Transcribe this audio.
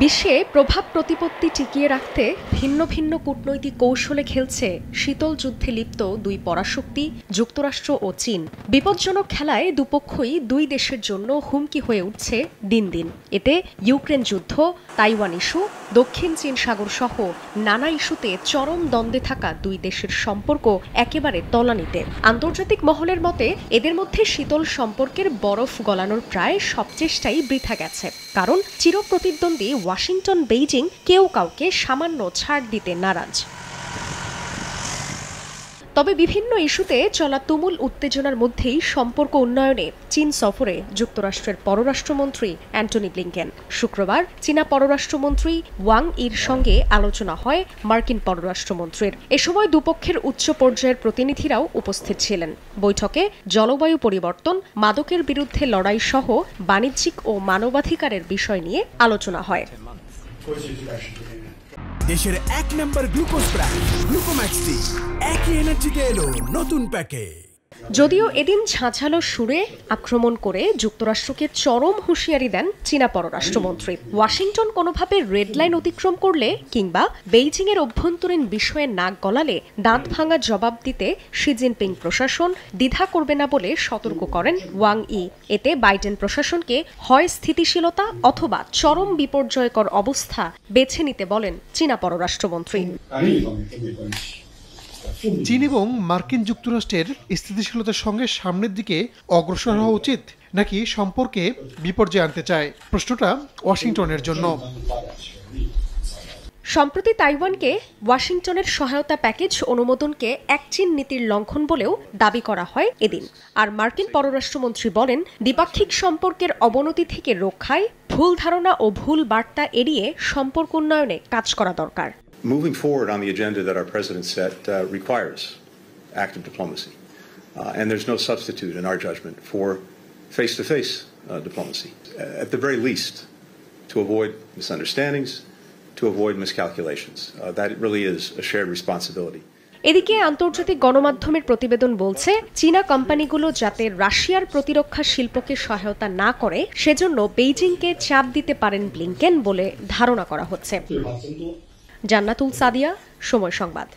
বিশ্বে প্রভাব প্রতিপত্তি টিকিয়ে রাখতে ভিন্ন ভিন্ন কূটনৈতিক কৌশলে খেলছে শীতল যুদ্ধে লিপ্ত দুই পরাশক্তি যুক্তরাষ্ট্র ও চীন। বিপজ্জনক খেলায় দুপক্ষই দুই দেশের জন্য হুমকি হয়ে উঠছে দিন দিন। এতে ইউক্রেন যুদ্ধ, তাইওয়ান ইস্যু, দক্ষিণ চীন সাগর সহ নানা ইস্যুতে চরম দ্বন্দ্বে থাকা দুই দেশের সম্পর্ক একেবারে তলানিতে। আন্তর্জাতিক মহলের মতে এদের মধ্যে শীতল সম্পর্কের বরফ গলানোর প্রায় সব চেষ্টাই বৃথা গেছে, কারণ চিরপ্রতিদ্বন্দ্বী ওয়াশিংটন বেইজিং কেউ কাউকে সামান্য ছাড় দিতে নারাজ। তবে বিভিন্ন ইস্যুতে চলা তুমুল উত্তেজনার মধ্যেই সম্পর্ক উন্নয়নে চীন সফরে যুক্তরাষ্ট্রের পররাষ্ট্রমন্ত্রী অ্যান্টনি ব্লিংকেন। শুক্রবার চীনা পররাষ্ট্রমন্ত্রী ওয়াং ইর সঙ্গে আলোচনা হয় মার্কিন পররাষ্ট্রমন্ত্রীর। এ সময় দুপক্ষের উচ্চ পর্যায়ের প্রতিনিধিরাও উপস্থিত ছিলেন। বৈঠকে জলবায়ু পরিবর্তন, মাদকের বিরুদ্ধে লড়াই সহ বাণিজ্যিক ও মানবাধিকারের বিষয় নিয়ে আলোচনা হয়। দেশের এক নম্বর গ্লুকোজ ব্র্যান্ড গ্লুকোম্যাক্স-টি একই এনার্জিতে এলো নতুন প্যাকে। যদিও এদিন ঝাঁঝালো সুরে আক্রমণ করে যুক্তরাষ্ট্রকে চরম হুঁশিয়ারি দেন চীনা পররাষ্ট্রমন্ত্রী। ওয়াশিংটন কোনোভাবে রেড লাইন অতিক্রম করলে কিংবা বেইজিংয়ের অভ্যন্তরীণ বিষয়ে নাক গলালে দাঁত ভাঙা জবাব দিতে শি জিনপিং প্রশাসন দ্বিধা করবে না বলে সতর্ক করেন ওয়াং ই। এতে বাইডেন প্রশাসনকে হয় স্থিতিশীলতা অথবা চরম বিপর্যয়কর অবস্থা বেছে নিতে বলেন চীনা পররাষ্ট্রমন্ত্রী। চীন এবং মার্কিন যুক্তরাষ্ট্রের স্থিতিশীলতার সঙ্গে সামনের দিকে অগ্রসর হওয়া উচিত, নাকি সম্পর্কে বিপর্যয় আনতে চায়? প্রশ্নটা ওয়াশিংটনের জন্য। সম্প্রতি তাইওয়ানকে ওয়াশিংটনের সহায়তা প্যাকেজ অনুমোদনকে এক চীন নীতির লঙ্ঘন বলেও দাবি করা হয় এদিন। আর মার্কিন পররাষ্ট্রমন্ত্রী বলেন, দ্বিপাক্ষিক সম্পর্কের অবনতি থেকে রক্ষায় ভুল ধারণা ও ভুল বার্তা এড়িয়ে সম্পর্ক উন্নয়নে কাজ করা দরকার। Moving forward on the agenda that our president set requires active diplomacy. And there's no substitute, in our judgment, for face-to-face diplomacy. At the very least, to avoid misunderstandings, to avoid miscalculations. That really is a shared responsibility. এদিকে আন্তর্জাতিক গণমাধ্যমের প্রতিবেদন বলছে, চীনা কোম্পানিগুলো যাতে রাশিয়ার প্রতিরক্ষা শিল্পকে সহায়তা না করে সেজন্য বেইজিংকে চাপ দিতে পারেন ব্লিংকেন বলে ধারণা করা হচ্ছে। জান্নাতুল সাদিয়া, সময় সংবাদ।